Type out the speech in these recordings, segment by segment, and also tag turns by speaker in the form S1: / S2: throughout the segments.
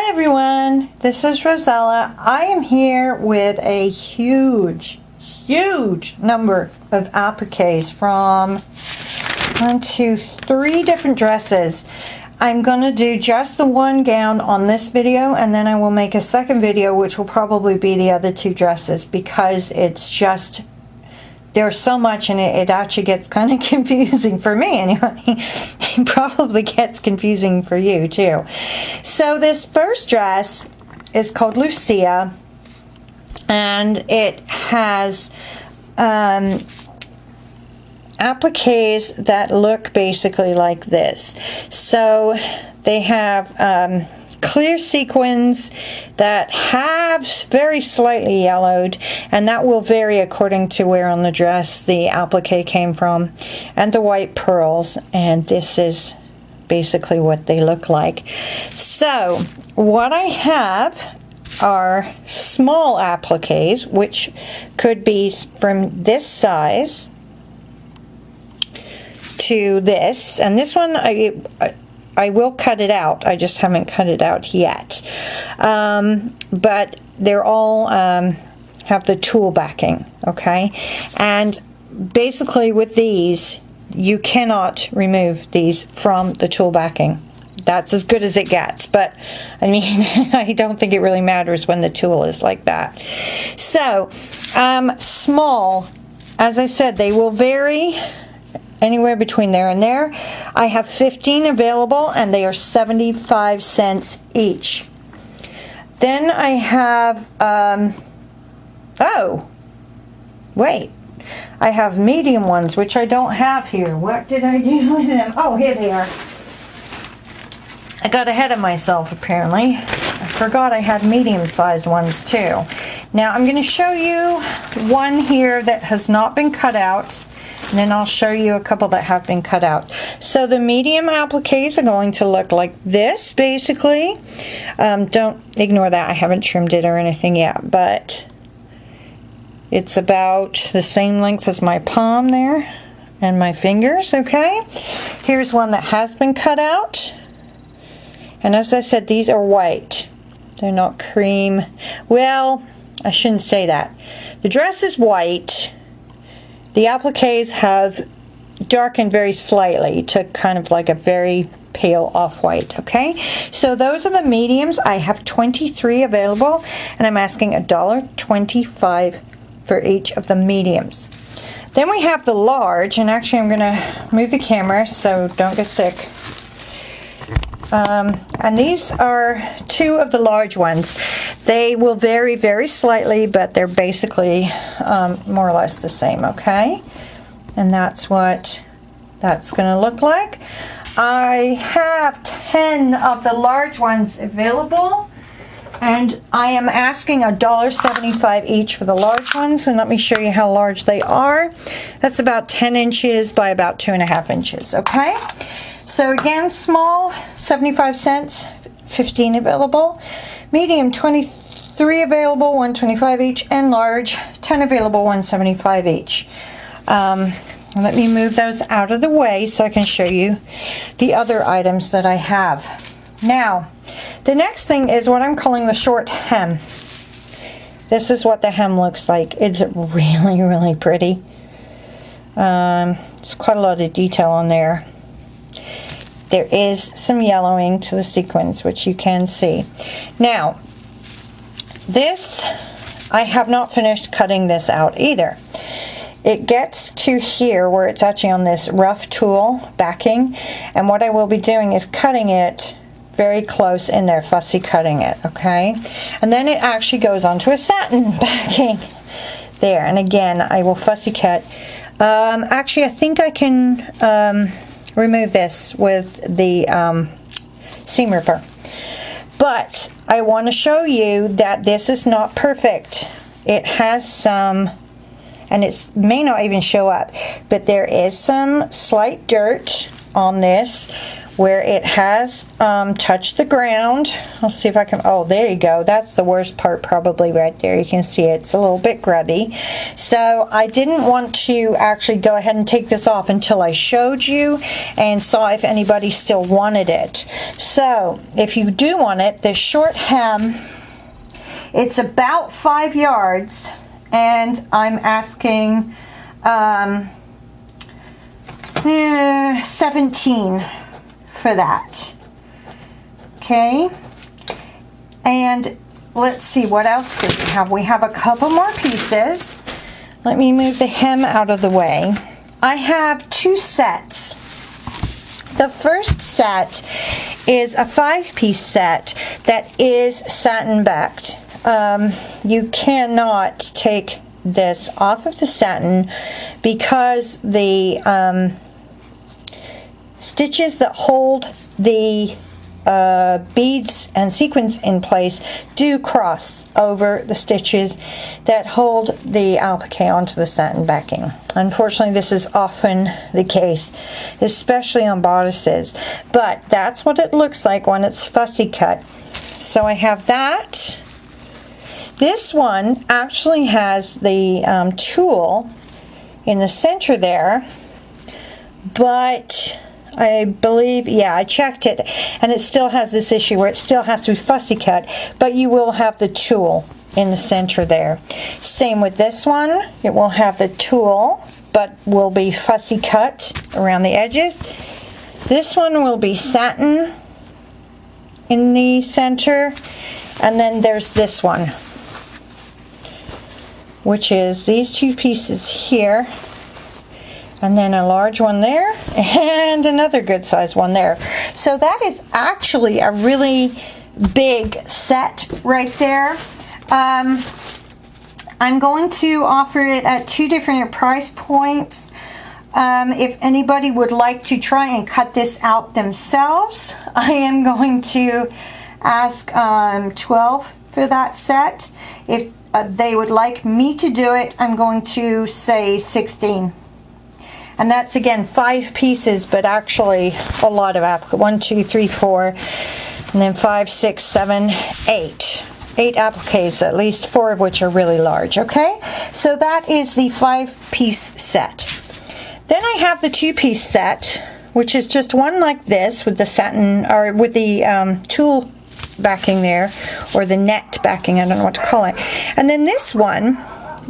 S1: Hi everyone, this is Rosella. I am here with a huge number of appliques from 1, 2, 3 different dresses. I'm going to do just the one gown on this video, and then I will make a second video which will probably be the other 2 dresses, because it's just, there's so much in it, it actually gets kind of confusing for me anyway. It probably gets confusing for you too. So this first dress is called Lucia, and it has appliques that look basically like this. So they have clear sequins that have very slightly yellowed, and that will vary according to where on the dress the applique came from, and the white pearls, and this is basically what they look like. So what I have are small appliques, which could be from this size to this, and this one I will cut it out. I just haven't cut it out yet. But they're all have the tulle backing, okay? And basically with these, you cannot remove these from the tulle backing. That's as good as it gets, but I mean, I don't think it really matters when the tulle is like that. So, small, as I said, they will vary anywhere between there and there. I have 15 available, and they are 75 cents each. Then I have oh wait, I have medium ones, which I don't have here. What did I do with them? Oh, here they are. I got ahead of myself apparently. I forgot I had medium-sized ones too. Now I'm going to show you one here that has not been cut out, and then I'll show you a couple that have been cut out. So the medium appliques are going to look like this, basically. Don't ignore that. I haven't trimmed it or anything yet, but it's about the same length as my palm there and my fingers, okay? Here's one that has been cut out. And as I said, these are white. They're not cream. Well, I shouldn't say that. The dress is white. The appliques have darkened very slightly to kind of like a very pale off-white, okay? So those are the mediums. I have 23 available, and I'm asking $1.25 for each of the mediums. Then we have the large, and actually I'm going to move the camera so don't get sick. And these are 2 of the large ones. They will vary very slightly, but they're basically more or less the same, okay? And that's what that's going to look like. I have 10 of the large ones available, and I am asking $1.75 each for the large ones. And let me show you how large they are. That's about 10 inches by about 2.5 inches, okay? So again, small, 75 cents, 15 available. Medium, 23 available, $1.25 each. And large, 10 available, $1.75 each. Let me move those out of the way so I can show you the other items that I have. Now, the next thing is what I'm calling the short hem. This is what the hem looks like. It's really, really pretty. There's quite a lot of detail on there. There is some yellowing to the sequins, which you can see. Now, this, I have not finished cutting this out either. It gets to here where it's actually on this rough tulle backing, and what I will be doing is cutting it very close in there, fussy cutting it, okay? And then it actually goes onto a satin backing there, and again, I will fussy cut. Actually, I think I can remove this with the seam ripper. But I want to show you that this is not perfect. It has some, and it may not even show up, but there is some slight dirt on this, where it has touched the ground. I'll see if I can, oh, there you go. That's the worst part probably right there. You can see it's a little bit grubby. So I didn't want to actually go ahead and take this off until I showed you and saw if anybody still wanted it. So if you do want it, the short hem, it's about 5 yards, and I'm asking 17 for that. Okay, and let's see, what else do we have? We have a couple more pieces. Let me move the hem out of the way. I have 2 sets. The first set is a 5-piece set that is satin backed. You cannot take this off of the satin because the stitches that hold the beads and sequins in place do cross over the stitches that hold the applique onto the satin backing. Unfortunately, this is often the case, especially on bodices, but that's what it looks like when it's fussy cut. So I have that. This one actually has the tool in the center there, but I believe, yeah, I checked it, and it still has this issue where it still has to be fussy cut, but you will have the tool in the center there. Same with this one. It will have the tool, but will be fussy cut around the edges. This one will be satin in the center, and then there's this one, which is these 2 pieces here, and then a large one there, and another good size one there. So that is actually a really big set right there. I'm going to offer it at 2 different price points. If anybody would like to try and cut this out themselves, I am going to ask $12 for that set. If they would like me to do it, I'm going to say $16. And that's again 5 pieces, but actually a lot of appliques. 1, 2, 3, 4, and then 5, 6, 7, 8. 8 appliques, at least 4 of which are really large. Okay, so that is the 5-piece set. Then I have the 2-piece set, which is just one like this with the satin, or with the tulle backing there, or the net backing, I don't know what to call it. And then this one,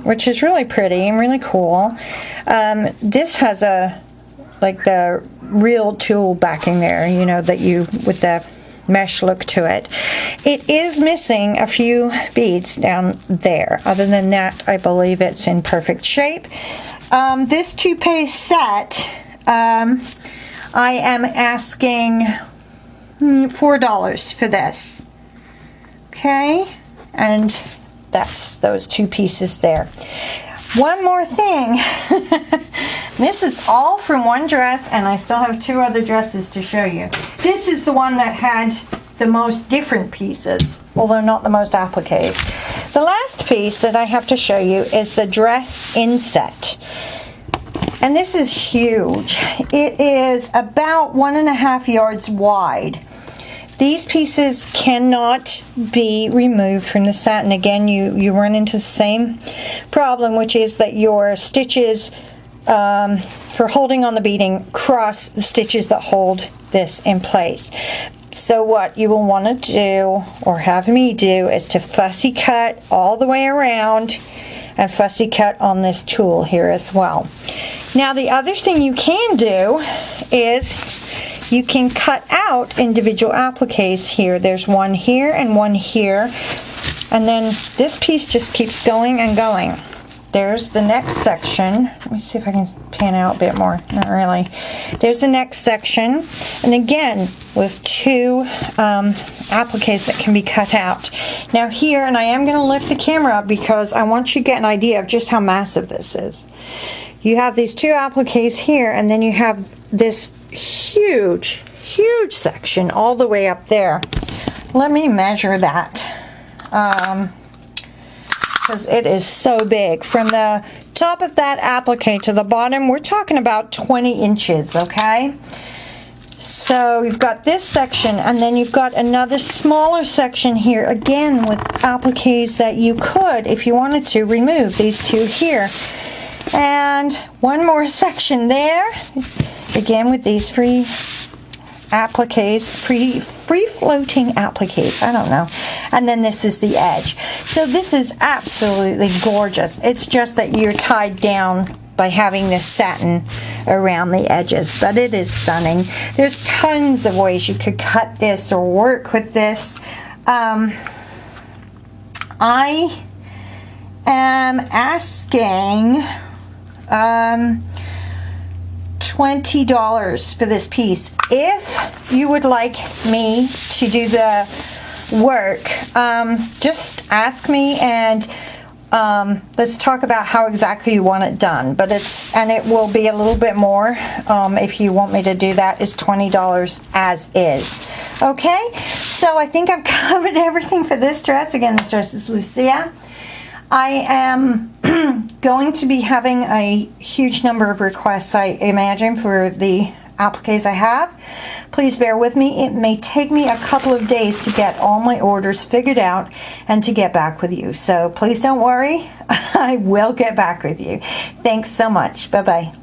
S1: which is really pretty and really cool. This has a, like the real tulle backing there, you know, that you, with the mesh look to it. It is missing a few beads down there. Other than that, I believe it's in perfect shape. This 2-piece set, I am asking $4 for this. Okay, and that's those 2 pieces there. One more thing. This is all from one dress, and I still have 2 other dresses to show you. This is the one that had the most different pieces, although not the most appliques. The last piece that I have to show you is the dress inset. And this is huge. It is about 1.5 yards wide. These pieces cannot be removed from the satin. Again, you run into the same problem, which is that your stitches for holding on the beading cross the stitches that hold this in place. So what you will want to do, or have me do, is to fussy cut all the way around and fussy cut on this tool here as well. Now the other thing you can do is you can cut out individual appliques here. There's one here and one here, and then this piece just keeps going and going. There's the next section. Let me see if I can pan out a bit more. Not really. There's the next section, and again with 2 appliques that can be cut out. Now here, and I am going to lift the camera up because I want you to get an idea of just how massive this is. You have these 2 appliques here, and then you have this huge section all the way up there. Let me measure that, because it is so big. From the top of that applique to the bottom, we're talking about 20 inches, okay? So you've got this section, and then you've got another smaller section here, again with appliques that you could, if you wanted to, remove these two here. And one more section there, again with these free appliques, free floating appliques, I don't know. And then this is the edge. So this is absolutely gorgeous. It's just that you're tied down by having this satin around the edges, but it is stunning. There's tons of ways you could cut this or work with this. I am asking $20 for this piece. If you would like me to do the work, just ask me, and let's talk about how exactly you want it done. But it will be a little bit more if you want me to do that. It's $20 as is. Okay, so I think I've covered everything for this dress. Again, this dress is Lucia. I am going to be having a huge number of requests, I imagine, for the appliques I have. Please bear with me. It may take me a couple of days to get all my orders figured out and to get back with you. So please don't worry. I will get back with you. Thanks so much. Bye-bye.